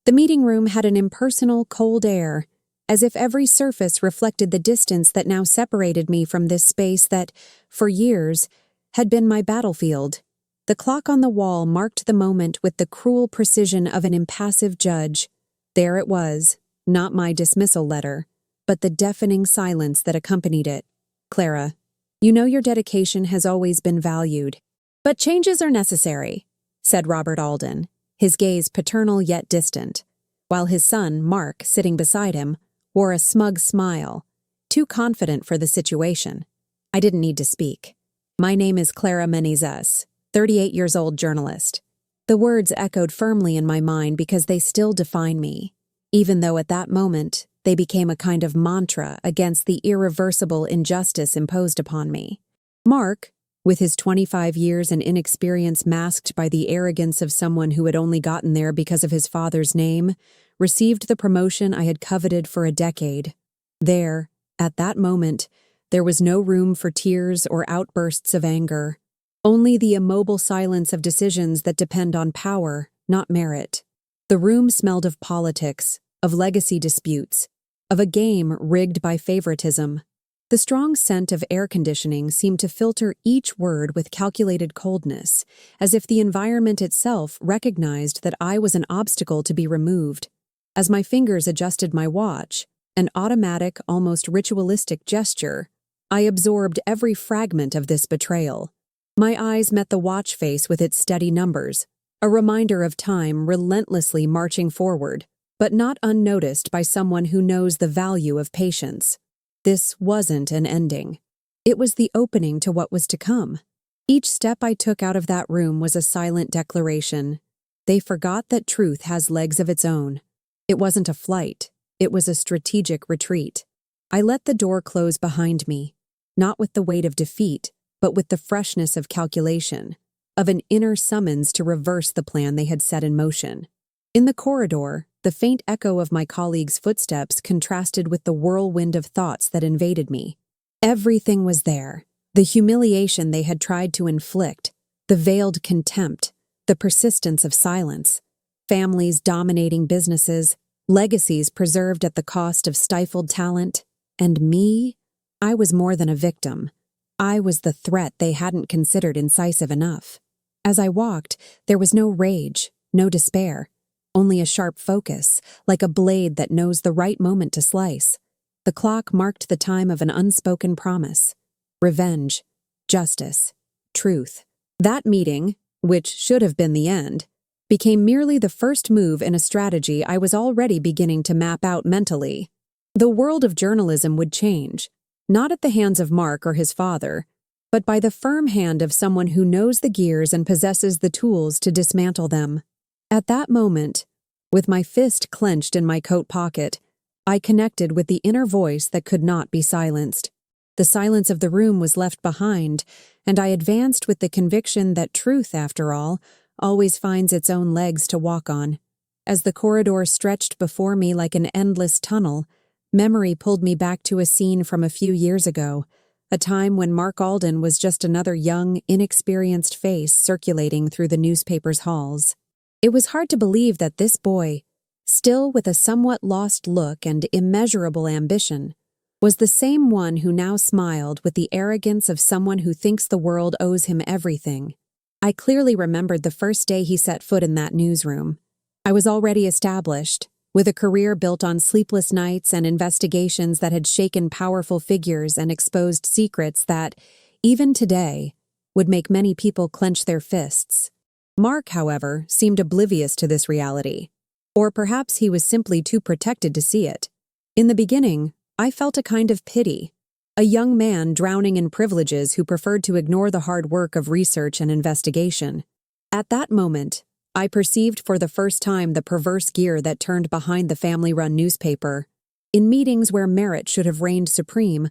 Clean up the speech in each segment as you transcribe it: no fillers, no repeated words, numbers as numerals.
The meeting room had an impersonal, cold air, as if every surface reflected the distance that now separated me from this space that, for years, had been my battlefield. The clock on the wall marked the moment with the cruel precision of an impassive judge. There it was, not my dismissal letter, but the deafening silence that accompanied it. Clara, you know your dedication has always been valued. But changes are necessary, said Robert Alden, his gaze paternal yet distant, while his son, Mark, sitting beside him, wore a smug smile, too confident for the situation. I didn't need to speak. My name is Clara Menezes, 38-years-old journalist. The words echoed firmly in my mind because they still define me, even though at that moment they became a kind of mantra against the irreversible injustice imposed upon me. Mark, with his 25 years and inexperience masked by the arrogance of someone who had only gotten there because of his father's name, received the promotion I had coveted for a decade. There, at that moment, there was no room for tears or outbursts of anger, only the immobile silence of decisions that depend on power, not merit. The room smelled of politics, of legacy disputes, of a game rigged by favoritism. The strong scent of air conditioning seemed to filter each word with calculated coldness, as if the environment itself recognized that I was an obstacle to be removed. As my fingers adjusted my watch, an automatic, almost ritualistic gesture, I absorbed every fragment of this betrayal. My eyes met the watch face with its steady numbers, a reminder of time relentlessly marching forward, but not unnoticed by someone who knows the value of patience. This wasn't an ending. It was the opening to what was to come. Each step I took out of that room was a silent declaration. They forgot that truth has legs of its own. It wasn't a flight. It was a strategic retreat. I let the door close behind me, not with the weight of defeat, but with the freshness of calculation, of an inner summons to reverse the plan they had set in motion. In the corridor, the faint echo of my colleagues' footsteps contrasted with the whirlwind of thoughts that invaded me. Everything was there: the humiliation they had tried to inflict, the veiled contempt, the persistence of silence, families dominating businesses, legacies preserved at the cost of stifled talent, and me? I was more than a victim. I was the threat they hadn't considered incisive enough. As I walked, there was no rage, no despair, only a sharp focus, like a blade that knows the right moment to slice. The clock marked the time of an unspoken promise. Revenge, justice, truth. That meeting, which should have been the end, became merely the first move in a strategy I was already beginning to map out mentally. The world of journalism would change, not at the hands of Mark or his father, but by the firm hand of someone who knows the gears and possesses the tools to dismantle them. At that moment, with my fist clenched in my coat pocket, I connected with the inner voice that could not be silenced. The silence of the room was left behind, and I advanced with the conviction that truth, after all, always finds its own legs to walk on. As the corridor stretched before me like an endless tunnel, memory pulled me back to a scene from a few years ago, a time when Mark Alden was just another young, inexperienced face circulating through the newspaper's halls. It was hard to believe that this boy, still with a somewhat lost look and immeasurable ambition, was the same one who now smiled with the arrogance of someone who thinks the world owes him everything. I clearly remembered the first day he set foot in that newsroom. I was already established, with a career built on sleepless nights and investigations that had shaken powerful figures and exposed secrets that, even today, would make many people clench their fists. Mark, however, seemed oblivious to this reality. Or perhaps he was simply too protected to see it. In the beginning, I felt a kind of pity. A young man drowning in privileges who preferred to ignore the hard work of research and investigation. At that moment, I perceived for the first time the perverse gear that turned behind the family-run newspaper. In meetings where merit should have reigned supreme,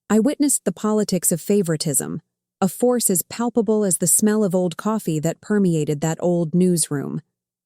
I witnessed the politics of favoritism, a force as palpable as the smell of old coffee that permeated that old newsroom.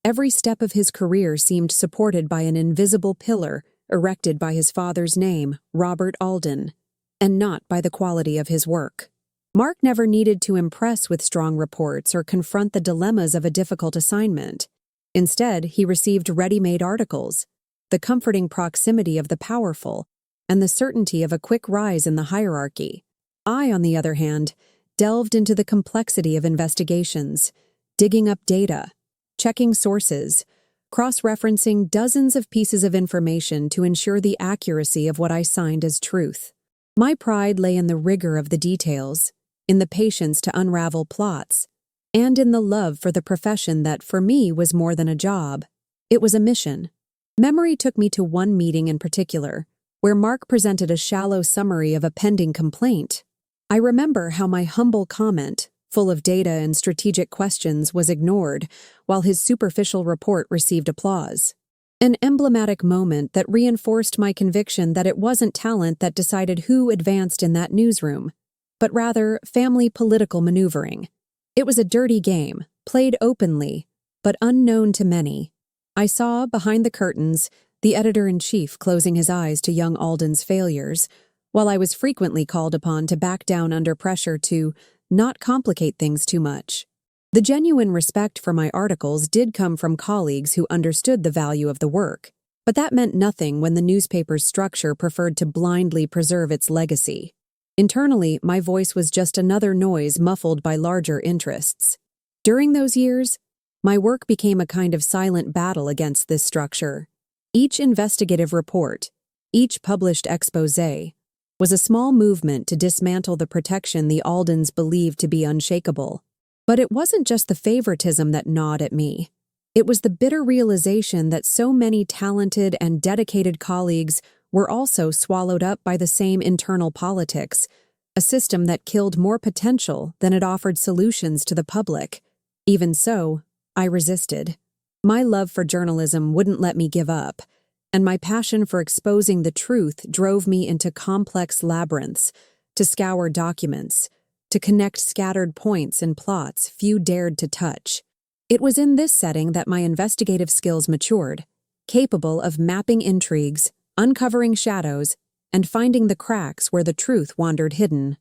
Every step of his career seemed supported by an invisible pillar erected by his father's name, Robert Alden, and not by the quality of his work. Mark never needed to impress with strong reports or confront the dilemmas of a difficult assignment. Instead, he received ready-made articles, the comforting proximity of the powerful, and the certainty of a quick rise in the hierarchy. I, on the other hand, delved into the complexity of investigations, digging up data, checking sources, cross-referencing dozens of pieces of information to ensure the accuracy of what I signed as truth. My pride lay in the rigor of the details, in the patience to unravel plots, and in the love for the profession that, for me, was more than a job. It was a mission. Memory took me to one meeting in particular, where Mark presented a shallow summary of a pending complaint. I remember how my humble comment, full of data and strategic questions, was ignored, while his superficial report received applause. An emblematic moment that reinforced my conviction that it wasn't talent that decided who advanced in that newsroom, but rather family political maneuvering. It was a dirty game, played openly, but unknown to many. I saw, behind the curtains, the editor-in-chief closing his eyes to young Alden's failures, while I was frequently called upon to back down under pressure to not complicate things too much. The genuine respect for my articles did come from colleagues who understood the value of the work, but that meant nothing when the newspaper's structure preferred to blindly preserve its legacy. Internally, my voice was just another noise muffled by larger interests. During those years, my work became a kind of silent battle against this structure. Each investigative report, each published exposé, was a small movement to dismantle the protection the Aldens believed to be unshakable. But it wasn't just the favoritism that gnawed at me. It was the bitter realization that so many talented and dedicated colleagues were also swallowed up by the same internal politics, a system that killed more potential than it offered solutions to the public. Even so, I resisted. My love for journalism wouldn't let me give up, and my passion for exposing the truth drove me into complex labyrinths, to scour documents, to connect scattered points and plots few dared to touch. It was in this setting that my investigative skills matured, capable of mapping intrigues, uncovering shadows, and finding the cracks where the truth wandered hidden.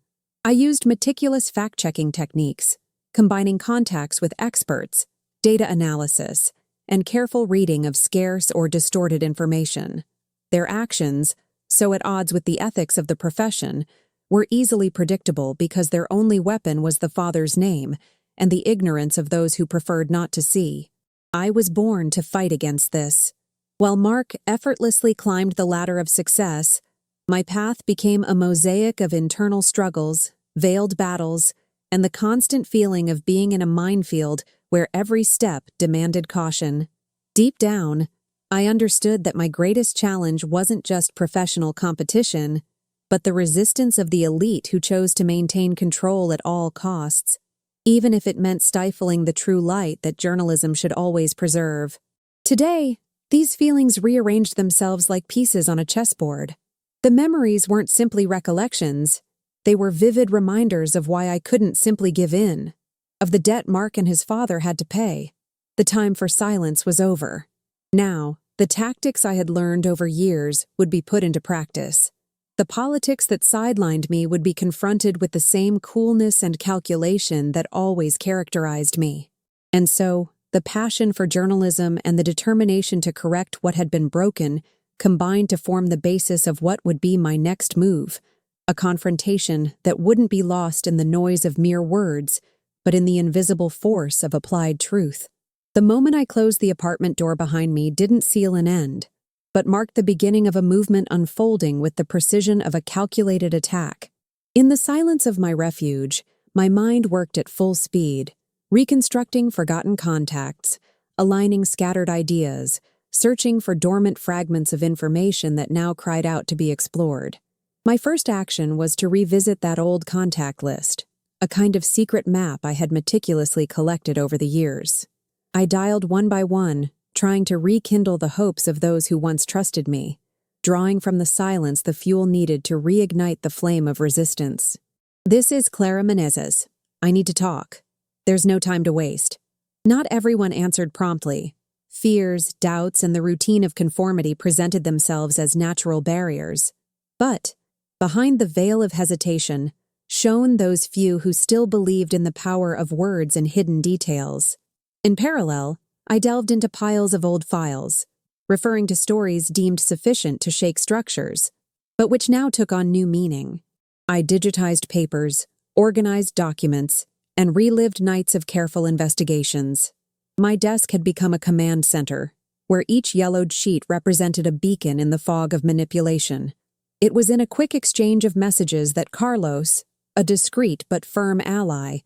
I used meticulous fact-checking techniques, combining contacts with experts, data analysis, and careful reading of scarce or distorted information. Their actions, so at odds with the ethics of the profession, were easily predictable because their only weapon was the father's name and the ignorance of those who preferred not to see. I was born to fight against this. While Mark effortlessly climbed the ladder of success, my path became a mosaic of internal struggles, veiled battles, and the constant feeling of being in a minefield where every step demanded caution. Deep down, I understood that my greatest challenge wasn't just professional competition, but the resistance of the elite who chose to maintain control at all costs, even if it meant stifling the true light that journalism should always preserve. Today, these feelings rearranged themselves like pieces on a chessboard. The memories weren't simply recollections, they were vivid reminders of why I couldn't simply give in, of the debt Mark and his father had to pay. The time for silence was over. Now, the tactics I had learned over years would be put into practice. The politics that sidelined me would be confronted with the same coolness and calculation that always characterized me. And so, the passion for journalism and the determination to correct what had been broken combined to form the basis of what would be my next move, a confrontation that wouldn't be lost in the noise of mere words, but in the invisible force of applied truth. The moment I closed the apartment door behind me didn't seal an end, but marked the beginning of a movement unfolding with the precision of a calculated attack. In the silence of my refuge, my mind worked at full speed, reconstructing forgotten contacts, aligning scattered ideas, searching for dormant fragments of information that now cried out to be explored. My first action was to revisit that old contact list, a kind of secret map I had meticulously collected over the years. I dialed one by one, trying to rekindle the hopes of those who once trusted me, drawing from the silence the fuel needed to reignite the flame of resistance. "This is Clara Menezes. I need to talk. There's no time to waste." Not everyone answered promptly. Fears, doubts, and the routine of conformity presented themselves as natural barriers. But, behind the veil of hesitation, shone those few who still believed in the power of words and hidden details. In parallel, I delved into piles of old files, referring to stories deemed sufficient to shake structures, but which now took on new meaning. I digitized papers, organized documents, and relived nights of careful investigations. My desk had become a command center, where each yellowed sheet represented a beacon in the fog of manipulation. It was in a quick exchange of messages that Carlos, a discreet but firm ally,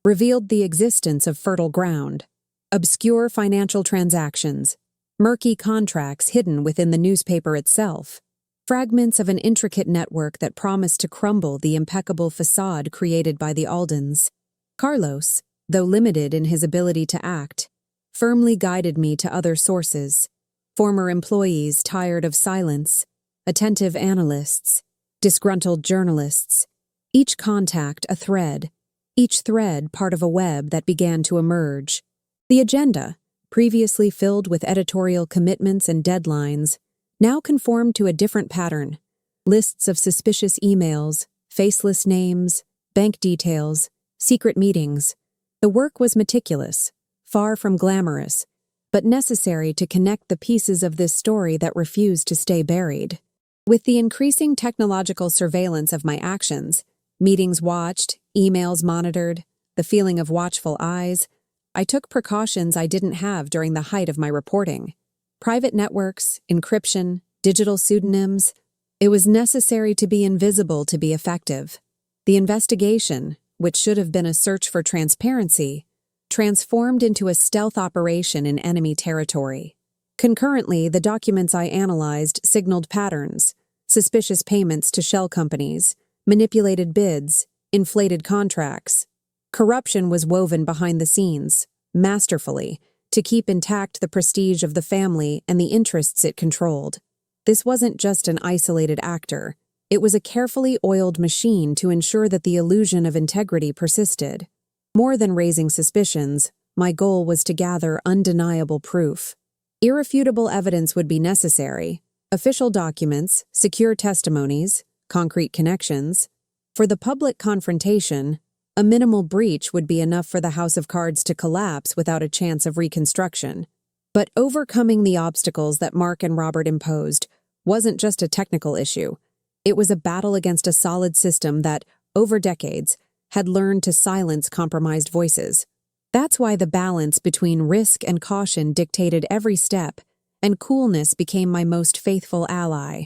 revealed the existence of fertile ground, obscure financial transactions, murky contracts hidden within the newspaper itself, fragments of an intricate network that promised to crumble the impeccable facade created by the Aldens. Carlos, though limited in his ability to act, firmly guided me to other sources, former employees tired of silence, attentive analysts, disgruntled journalists, each contact a thread, each thread part of a web that began to emerge. The agenda, previously filled with editorial commitments and deadlines, now conformed to a different pattern: lists of suspicious emails, faceless names, bank details, secret meetings. The work was meticulous, far from glamorous, but necessary to connect the pieces of this story that refused to stay buried. With the increasing technological surveillance of my actions, meetings watched, emails monitored, the feeling of watchful eyes, I took precautions I didn't have during the height of my reporting. Private networks, encryption, digital pseudonyms. It was necessary to be invisible to be effective. The investigation, which should have been a search for transparency, transformed into a stealth operation in enemy territory. Concurrently, the documents I analyzed signaled patterns: suspicious payments to shell companies, manipulated bids, inflated contracts. Corruption was woven behind the scenes, masterfully, to keep intact the prestige of the family and the interests it controlled. This wasn't just an isolated actor. It was a carefully oiled machine to ensure that the illusion of integrity persisted. More than raising suspicions, my goal was to gather undeniable proof. Irrefutable evidence would be necessary: official documents, secure testimonies, concrete connections. For the public confrontation, a minimal breach would be enough for the house of cards to collapse without a chance of reconstruction. But overcoming the obstacles that Mark and Robert imposed wasn't just a technical issue. It was a battle against a solid system that, over decades, had learned to silence compromised voices. That's why the balance between risk and caution dictated every step, and coolness became my most faithful ally.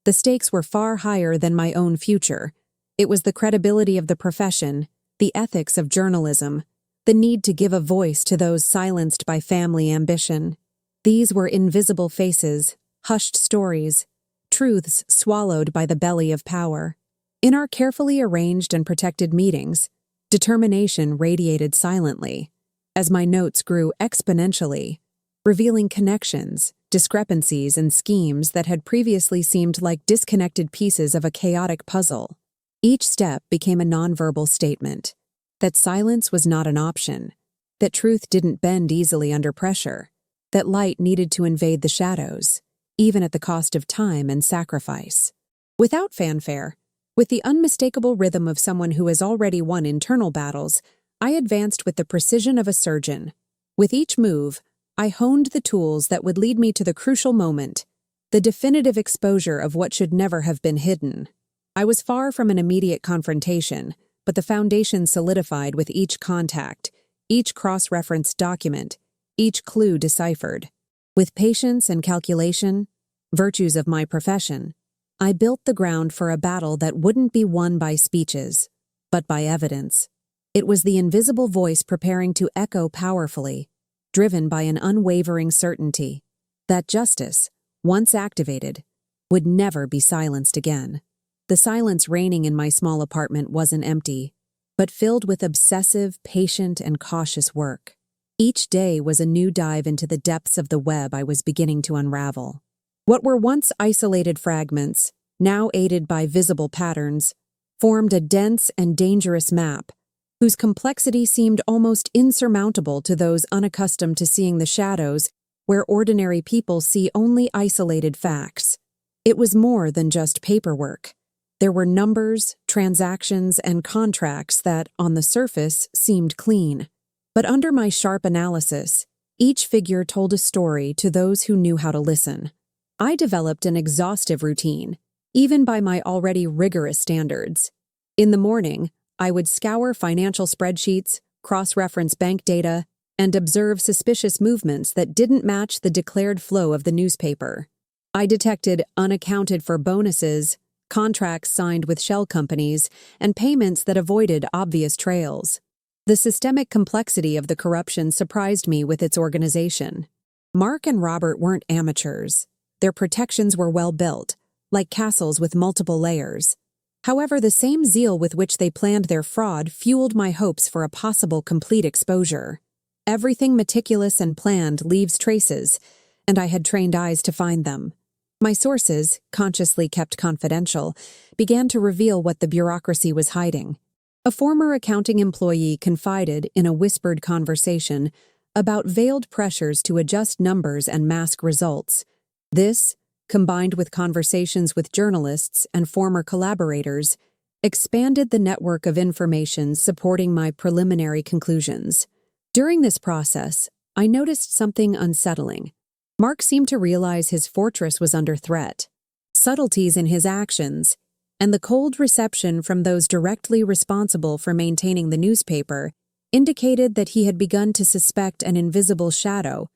The stakes were far higher than my own future. It was the credibility of the profession, the ethics of journalism, the need to give a voice to those silenced by family ambition. These were invisible faces, hushed stories, truths swallowed by the belly of power. In our carefully arranged and protected meetings, determination radiated silently, as my notes grew exponentially, revealing connections, discrepancies, and schemes that had previously seemed like disconnected pieces of a chaotic puzzle. Each step became a nonverbal statement that silence was not an option, that truth didn't bend easily under pressure, that light needed to invade the shadows, even at the cost of time and sacrifice. Without fanfare, with the unmistakable rhythm of someone who has already won internal battles, I advanced with the precision of a surgeon. With each move, I honed the tools that would lead me to the crucial moment, the definitive exposure of what should never have been hidden. I was far from an immediate confrontation, but the foundation solidified with each contact, each cross-referenced document, each clue deciphered. With patience and calculation, virtues of my profession, I built the ground for a battle that wouldn't be won by speeches, but by evidence. It was the invisible voice preparing to echo powerfully, driven by an unwavering certainty that justice, once activated, would never be silenced again. The silence reigning in my small apartment wasn't empty, but filled with obsessive, patient, and cautious work. Each day was a new dive into the depths of the web I was beginning to unravel. What were once isolated fragments, now aided by visible patterns, formed a dense and dangerous map, whose complexity seemed almost insurmountable to those unaccustomed to seeing the shadows where ordinary people see only isolated facts. It was more than just paperwork. There were numbers, transactions, and contracts that, on the surface, seemed clean. But under my sharp analysis, Each figure told a story to those who knew how to listen. I developed an exhaustive routine, even by my already rigorous standards. In the morning, I would scour financial spreadsheets, cross-reference bank data, and observe suspicious movements that didn't match the declared flow of the newspaper. I detected unaccounted-for bonuses, contracts signed with shell companies, and payments that avoided obvious trails. The systemic complexity of the corruption surprised me with its organization. Mark and Robert weren't amateurs. Their protections were well built, like castles with multiple layers. However, the same zeal with which they planned their fraud fueled my hopes for a possible complete exposure. Everything meticulous and planned leaves traces, and I had trained eyes to find them. My sources, consciously kept confidential, began to reveal what the bureaucracy was hiding. A former accounting employee confided in a whispered conversation about veiled pressures to adjust numbers and mask results. This, combined with conversations with journalists and former collaborators, expanded the network of information supporting my preliminary conclusions. During this process, I noticed something unsettling. Mark seemed to realize his fortress was under threat. Subtleties in his actions, and the cold reception from those directly responsible for maintaining the newspaper, indicated that he had begun to suspect an invisible shadow,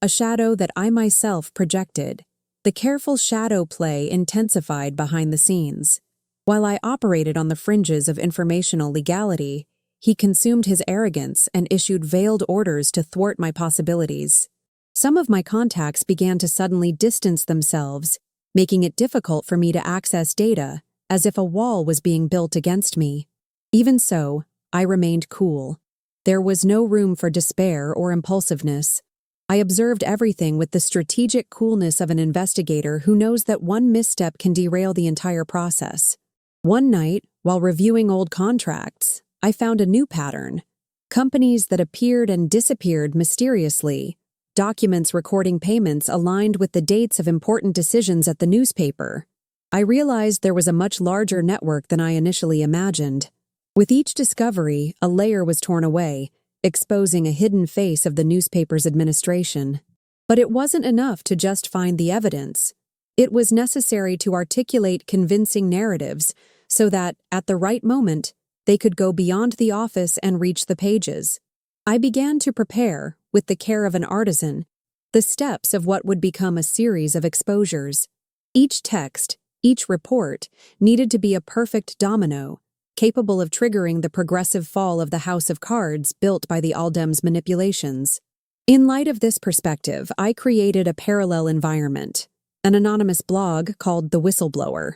a shadow that I myself projected. The careful shadow play intensified behind the scenes. While I operated on the fringes of informational legality, he consumed his arrogance and issued veiled orders to thwart my possibilities. Some of my contacts began to suddenly distance themselves, making it difficult for me to access data, as if a wall was being built against me. Even so, I remained cool. There was no room for despair or impulsiveness. I observed everything with the strategic coolness of an investigator who knows that one misstep can derail the entire process. One night, while reviewing old contracts, I found a new pattern. Companies that appeared and disappeared mysteriously, documents recording payments aligned with the dates of important decisions at the newspaper. I realized there was a much larger network than I initially imagined. With each discovery, a layer was torn away, exposing a hidden face of the newspaper's administration. But it wasn't enough to just find the evidence. It was necessary to articulate convincing narratives so that, at the right moment, they could go beyond the office and reach the pages. I began to prepare, with the care of an artisan, the steps of what would become a series of exposures. Each text, each report, needed to be a perfect domino, capable of triggering the progressive fall of the house of cards built by the Aldem's manipulations. In light of this perspective, I created a parallel environment, an anonymous blog called The Whistleblower,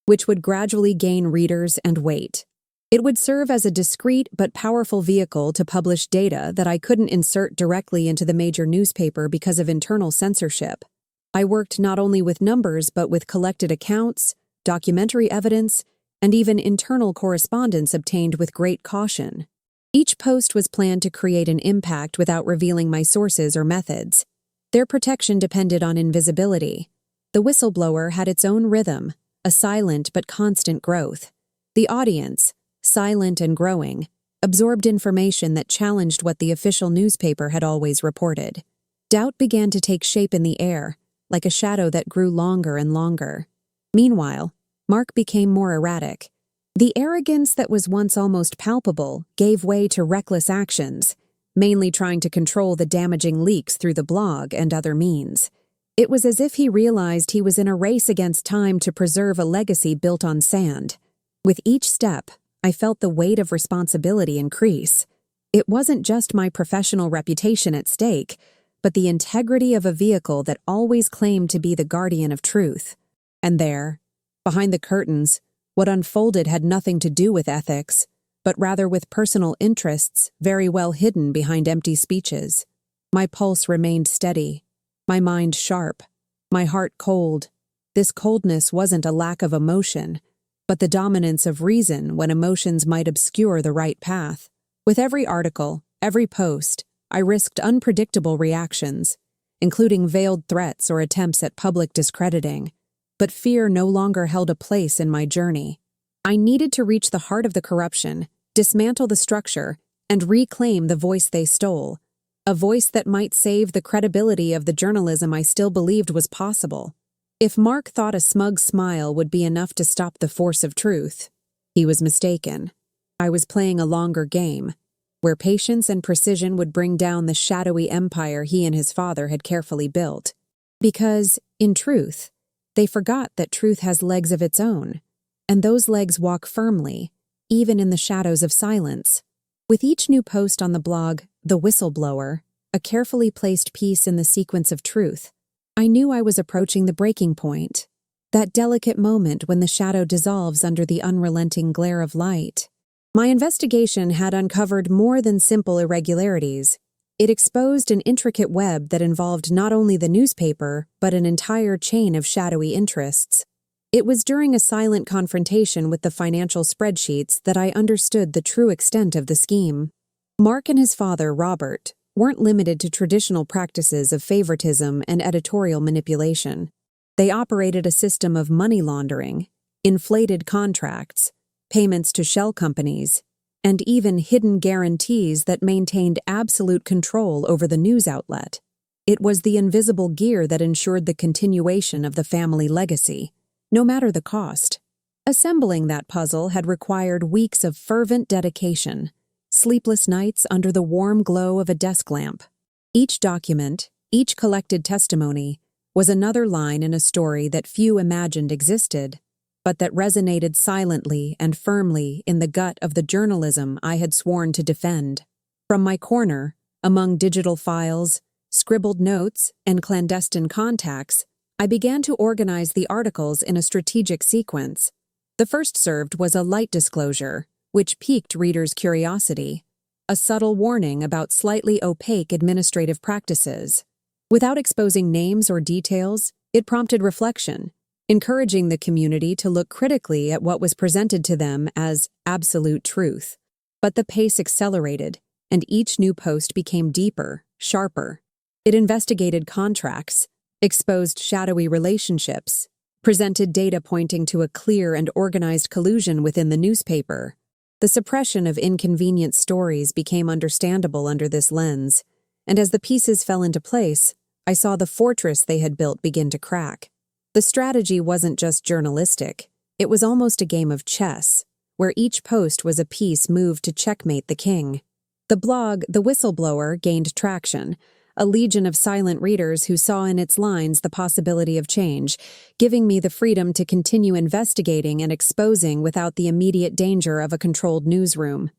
which would gradually gain readers and weight. It would serve as a discreet but powerful vehicle to publish data that I couldn't insert directly into the major newspaper because of internal censorship. I worked not only with numbers but with collected accounts, documentary evidence, and even internal correspondence obtained with great caution. Each post was planned to create an impact without revealing my sources or methods. Their protection depended on invisibility. The whistleblower had its own rhythm, a silent but constant growth. The audience, silent and growing, absorbed information that challenged what the official newspaper had always reported. Doubt began to take shape in the air, like a shadow that grew longer and longer. Meanwhile, Mark became more erratic. The arrogance that was once almost palpable gave way to reckless actions, mainly trying to control the damaging leaks through the blog and other means. It was as if he realized he was in a race against time to preserve a legacy built on sand. With each step, I felt the weight of responsibility increase. It wasn't just my professional reputation at stake, but the integrity of a vehicle that always claimed to be the guardian of truth. And there, behind the curtains, what unfolded had nothing to do with ethics, but rather with personal interests very well hidden behind empty speeches. My pulse remained steady, my mind sharp, my heart cold. This coldness wasn't a lack of emotion, but the dominance of reason when emotions might obscure the right path. With every article, every post, I risked unpredictable reactions, including veiled threats or attempts at public discrediting. But fear no longer held a place in my journey. I needed to reach the heart of the corruption, dismantle the structure, and reclaim the voice they stole. a voice that might save the credibility of the journalism I still believed was possible. If Mark thought a smug smile would be enough to stop the force of truth, he was mistaken. I was playing a longer game, where patience and precision would bring down the shadowy empire he and his father had carefully built. Because, in truth, they forgot that truth has legs of its own, and those legs walk firmly, even in the shadows of silence. With each new post on the blog, The Whistleblower, a carefully placed piece in the sequence of truth, I knew I was approaching the breaking point, that delicate moment when the shadow dissolves under the unrelenting glare of light. My investigation had uncovered more than simple irregularities. It exposed an intricate web that involved not only the newspaper, but an entire chain of shadowy interests. It was during a silent confrontation with the financial spreadsheets that I understood the true extent of the scheme. Mark and his father, Robert, weren't limited to traditional practices of favoritism and editorial manipulation. They operated a system of money laundering, inflated contracts, payments to shell companies, and even hidden guarantees that maintained absolute control over the news outlet. It was the invisible gear that ensured the continuation of the family legacy, no matter the cost. Assembling that puzzle had required weeks of fervent dedication, sleepless nights under the warm glow of a desk lamp. Each document, each collected testimony, was another line in a story that few imagined existed, but that resonated silently and firmly in the gut of the journalism I had sworn to defend. From my corner, among digital files, scribbled notes, and clandestine contacts, I began to organize the articles in a strategic sequence. The first served was a light disclosure, which piqued readers' curiosity, a subtle warning about slightly opaque administrative practices. Without exposing names or details, it prompted reflection, encouraging the community to look critically at what was presented to them as absolute truth. But the pace accelerated, and each new post became deeper, sharper. It investigated contracts, exposed shadowy relationships, presented data pointing to a clear and organized collusion within the newspaper. The suppression of inconvenient stories became understandable under this lens, and as the pieces fell into place, I saw the fortress they had built begin to crack. The strategy wasn't just journalistic, it was almost a game of chess, where each post was a piece moved to checkmate the king. The blog, The Whistleblower, gained traction, a legion of silent readers who saw in its lines the possibility of change, giving me the freedom to continue investigating and exposing without the immediate danger of a controlled newsroom.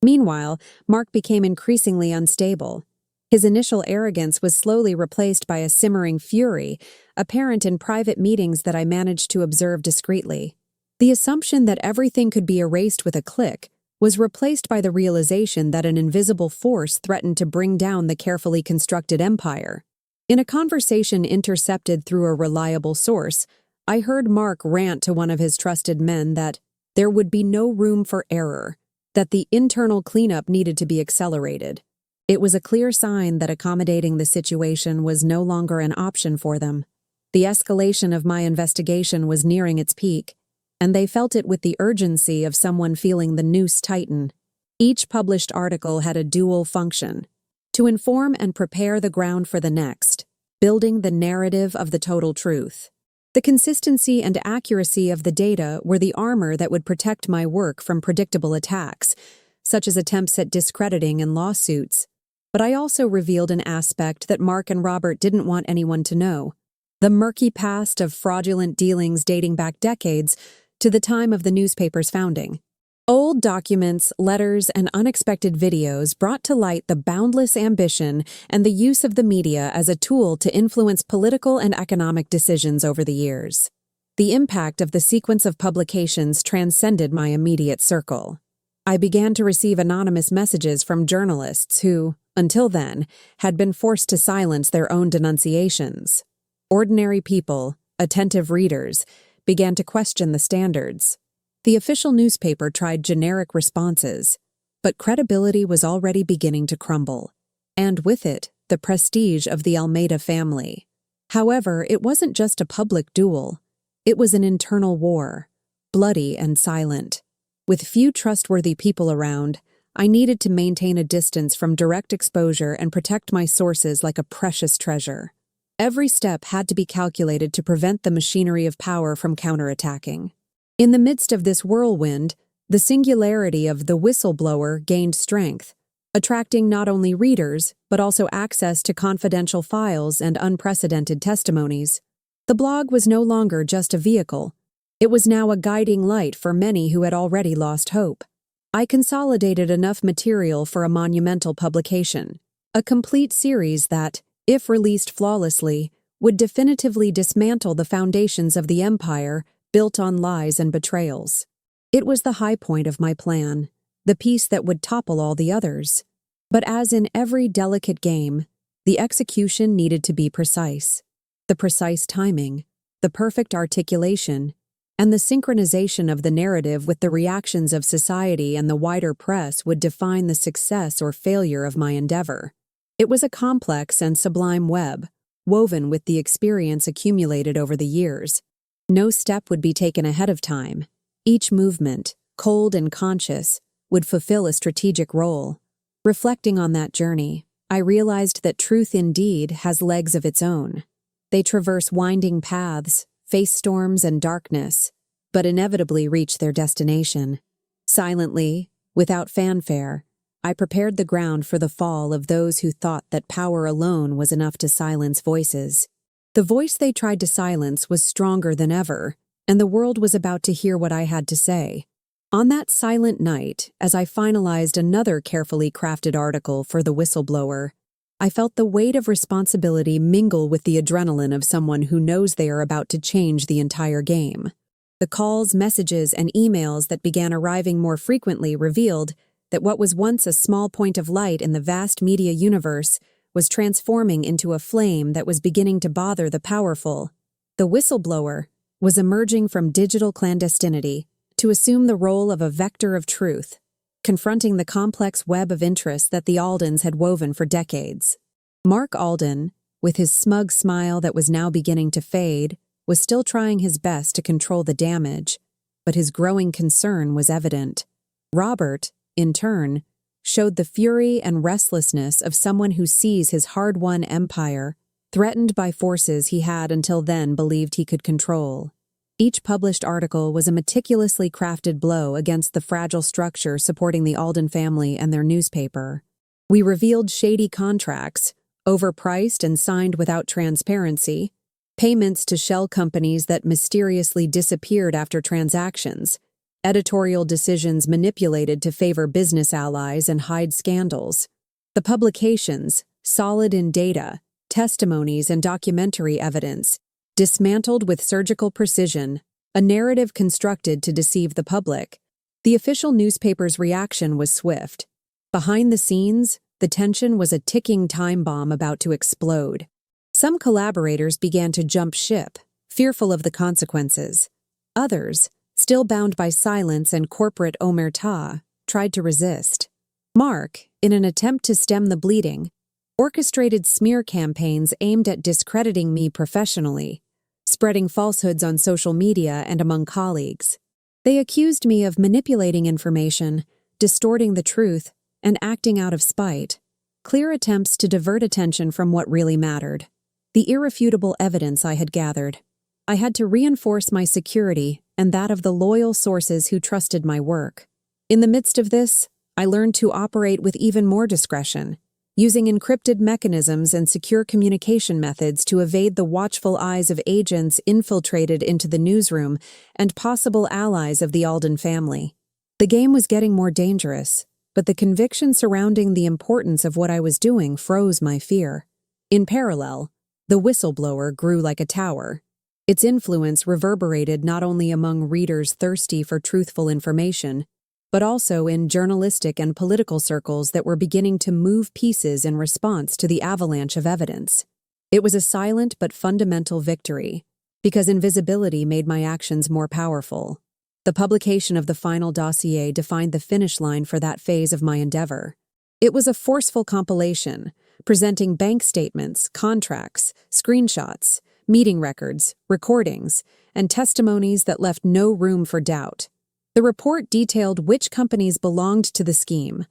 Meanwhile, Mark became increasingly unstable. His initial arrogance was slowly replaced by a simmering fury, apparent in private meetings that I managed to observe discreetly. The assumption that everything could be erased with a click was replaced by the realization that an invisible force threatened to bring down the carefully constructed empire. In a conversation intercepted through a reliable source, I heard Mark rant to one of his trusted men that there would be no room for error, that the internal cleanup needed to be accelerated. It was a clear sign that accommodating the situation was no longer an option for them. The escalation of my investigation was nearing its peak, and they felt it with the urgency of someone feeling the noose tighten. Each published article had a dual function: to inform and prepare the ground for the next, building the narrative of the total truth. The consistency and accuracy of the data were the armor that would protect my work from predictable attacks, such as attempts at discrediting and lawsuits. But I also revealed an aspect that Mark and Robert didn't want anyone to know: the murky past of fraudulent dealings dating back decades to the time of the newspaper's founding. Old documents, letters, and unexpected videos brought to light the boundless ambition and the use of the media as a tool to influence political and economic decisions over the years. The impact of the sequence of publications transcended my immediate circle. I began to receive anonymous messages from journalists who, until then, had been forced to silence their own denunciations. Ordinary people, attentive readers, began to question the standards. The official newspaper tried generic responses, but credibility was already beginning to crumble, and with it, the prestige of the Almeida family. However, it wasn't just a public duel. It was an internal war, bloody and silent. With few trustworthy people around, I needed to maintain a distance from direct exposure and protect my sources like a precious treasure. Every step had to be calculated to prevent the machinery of power from counterattacking. In the midst of this whirlwind, the singularity of the whistleblower gained strength, attracting not only readers, but also access to confidential files and unprecedented testimonies. The blog was no longer just a vehicle. It was now a guiding light for many who had already lost hope. I consolidated enough material for a monumental publication, a complete series that, if released flawlessly, would definitively dismantle the foundations of the empire built on lies and betrayals. It was the high point of my plan, the piece that would topple all the others. But as in every delicate game, the execution needed to be precise. The precise timing, the perfect articulation, and the synchronization of the narrative with the reactions of society and the wider press would define the success or failure of my endeavor. It was a complex and sublime web, woven with the experience accumulated over the years. No step would be taken ahead of time. Each movement, cold and conscious, would fulfill a strategic role. Reflecting on that journey, I realized that truth indeed has legs of its own. They traverse winding paths, face storms and darkness, but inevitably reach their destination. Silently, without fanfare, I prepared the ground for the fall of those who thought that power alone was enough to silence voices. The voice they tried to silence was stronger than ever, and the world was about to hear what I had to say. On that silent night, as I finalized another carefully crafted article for the whistleblower, I felt the weight of responsibility mingle with the adrenaline of someone who knows they are about to change the entire game. The calls, messages, and emails that began arriving more frequently revealed that what was once a small point of light in the vast media universe was transforming into a flame that was beginning to bother the powerful. The whistleblower was emerging from digital clandestinity to assume the role of a vector of truth, confronting the complex web of interests that the Aldens had woven for decades. Mark Alden, with his smug smile that was now beginning to fade, was still trying his best to control the damage, but his growing concern was evident. Robert, in turn, showed the fury and restlessness of someone who sees his hard-won empire threatened by forces he had until then believed he could control. Each published article was a meticulously crafted blow against the fragile structure supporting the Alden family and their newspaper. We revealed shady contracts, overpriced and signed without transparency, payments to shell companies that mysteriously disappeared after transactions, editorial decisions manipulated to favor business allies and hide scandals. The publications, solid in data, testimonies, and documentary evidence, dismantled with surgical precision, a narrative constructed to deceive the public. The official newspaper's reaction was swift. Behind the scenes, the tension was a ticking time bomb about to explode. Some collaborators began to jump ship, fearful of the consequences. Others, still bound by silence and corporate omerta, tried to resist. Mark, in an attempt to stem the bleeding, orchestrated smear campaigns aimed at discrediting me professionally, spreading falsehoods on social media and among colleagues. They accused me of manipulating information, distorting the truth, and acting out of spite, clear attempts to divert attention from what really mattered, the irrefutable evidence I had gathered. I had to reinforce my security and that of the loyal sources who trusted my work. In the midst of this, I learned to operate with even more discretion, using encrypted mechanisms and secure communication methods to evade the watchful eyes of agents infiltrated into the newsroom and possible allies of the Alden family. The game was getting more dangerous, but the conviction surrounding the importance of what I was doing froze my fear. In parallel, the whistleblower grew like a tower. Its influence reverberated not only among readers thirsty for truthful information, but also in journalistic and political circles that were beginning to move pieces in response to the avalanche of evidence. It was a silent but fundamental victory, because invisibility made my actions more powerful. The publication of the final dossier defined the finish line for that phase of my endeavor. It was a forceful compilation, presenting bank statements, contracts, screenshots, meeting records, recordings, and testimonies that left no room for doubt. The report detailed which companies belonged to the scheme,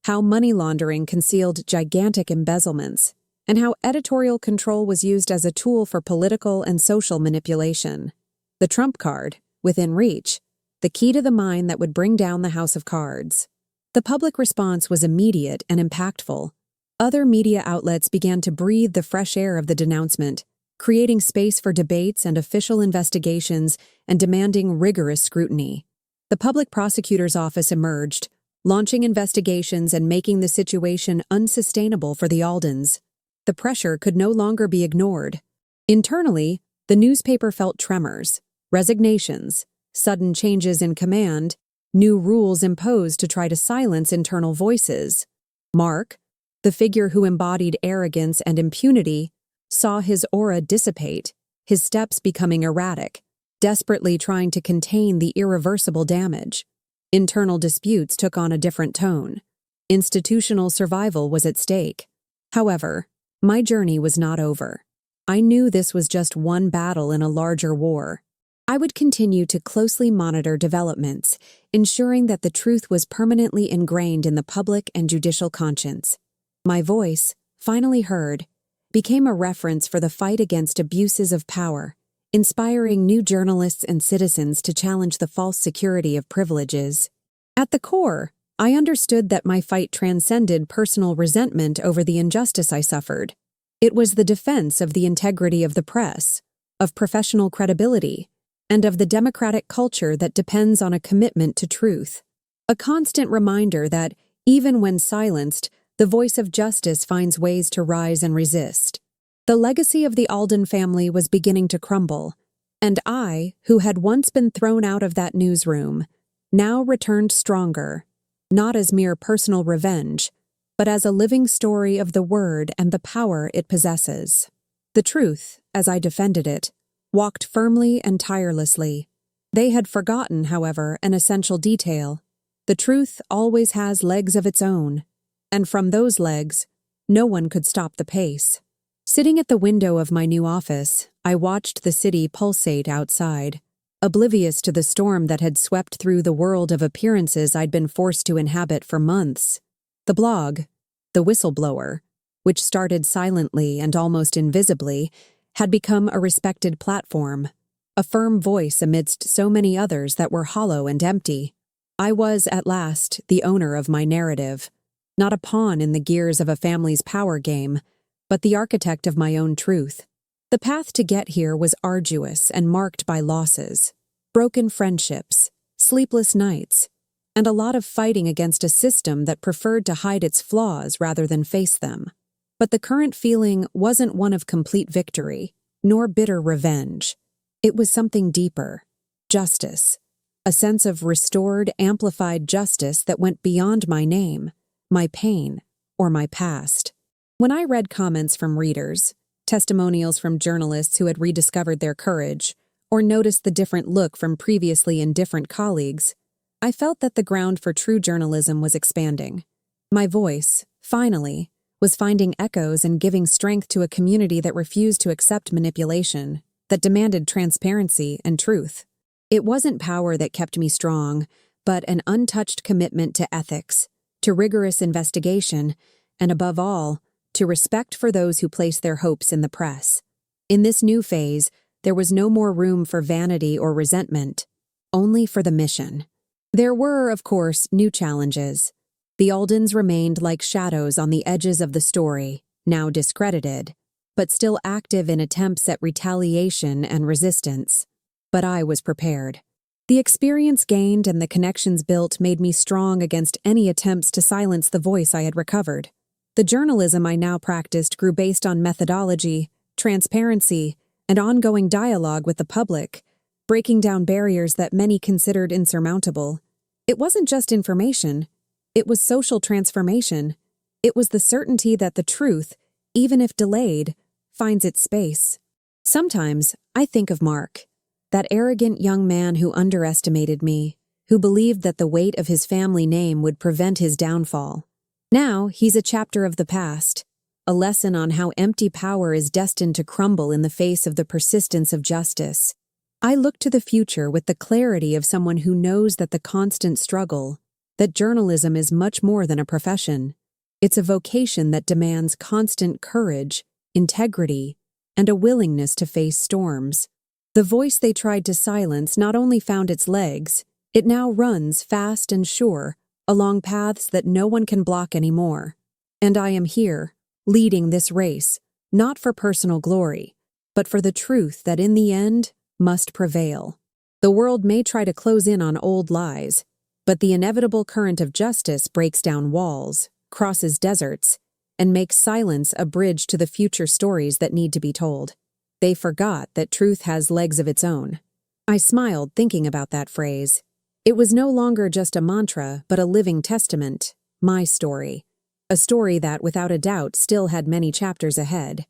how money laundering concealed gigantic embezzlements, and how editorial control was used as a tool for political and social manipulation. The trump card, within reach, the key to the mine that would bring down the house of cards. The public response was immediate and impactful. Other media outlets began to breathe the fresh air of the denouncement, creating space for debates and official investigations and demanding rigorous scrutiny. The public prosecutor's office emerged, launching investigations and making the situation unsustainable for the Aldens. The pressure could no longer be ignored. Internally, the newspaper felt tremors, resignations, sudden changes in command, new rules imposed to try to silence internal voices. Mark, the figure who embodied arrogance and impunity, saw his aura dissipate, his steps becoming erratic, desperately trying to contain the irreversible damage. Internal disputes took on a different tone. Institutional survival was at stake. However, my journey was not over. I knew this was just one battle in a larger war. I would continue to closely monitor developments, ensuring that the truth was permanently ingrained in the public and judicial conscience. My voice, finally heard, became a reference for the fight against abuses of power, inspiring new journalists and citizens to challenge the false security of privileges. At the core, I understood that my fight transcended personal resentment over the injustice I suffered. It was the defense of the integrity of the press, of professional credibility, and of the democratic culture that depends on a commitment to truth. A constant reminder that, even when silenced, the voice of justice finds ways to rise and resist. The legacy of the Alden family was beginning to crumble, and I, who had once been thrown out of that newsroom, now returned stronger, not as mere personal revenge, but as a living story of the word and the power it possesses. The truth, as I defended it, walked firmly and tirelessly. They had forgotten, however, an essential detail. The truth always has legs of its own, and from those legs, no one could stop the pace. Sitting at the window of my new office, I watched the city pulsate outside, oblivious to the storm that had swept through the world of appearances I'd been forced to inhabit for months. The blog, the whistleblower, which started silently and almost invisibly, had become a respected platform, a firm voice amidst so many others that were hollow and empty. I was, at last, the owner of my narrative, not a pawn in the gears of a family's power game, but the architect of my own truth. The path to get here was arduous and marked by losses, broken friendships, sleepless nights, and a lot of fighting against a system that preferred to hide its flaws rather than face them. But the current feeling wasn't one of complete victory, nor bitter revenge. It was something deeper: justice, a sense of restored, amplified justice that went beyond my name, my pain, or my past. When I read comments from readers, testimonials from journalists who had rediscovered their courage, or noticed the different look from previously indifferent colleagues, I felt that the ground for true journalism was expanding. My voice, finally, was finding echoes and giving strength to a community that refused to accept manipulation, that demanded transparency and truth. It wasn't power that kept me strong, but an untouched commitment to ethics, to rigorous investigation, and above all, to respect for those who place their hopes in the press. In this new phase, there was no more room for vanity or resentment, only for the mission. There were, of course, new challenges. The Aldens remained like shadows on the edges of the story, now discredited, but still active in attempts at retaliation and resistance. But I was prepared. The experience gained and the connections built made me strong against any attempts to silence the voice I had recovered. The journalism I now practiced grew based on methodology, transparency, and ongoing dialogue with the public, breaking down barriers that many considered insurmountable. It wasn't just information. It was social transformation. It was the certainty that the truth, even if delayed, finds its space. Sometimes I think of Mark, that arrogant young man who underestimated me, who believed that the weight of his family name would prevent his downfall. Now he's a chapter of the past, a lesson on how empty power is destined to crumble in the face of the persistence of justice. I look to the future with the clarity of someone who knows that the constant struggle, that journalism is much more than a profession. It's a vocation that demands constant courage, integrity, and a willingness to face storms. The voice they tried to silence not only found its legs, it now runs fast and sure, along paths that no one can block anymore. And I am here, leading this race, not for personal glory, but for the truth that in the end must prevail. The world may try to close in on old lies, but the inevitable current of justice breaks down walls, crosses deserts, and makes silence a bridge to the future stories that need to be told. They forgot that truth has legs of its own. I smiled thinking about that phrase. It was no longer just a mantra, but a living testament, my story. A story that, without a doubt, still had many chapters ahead.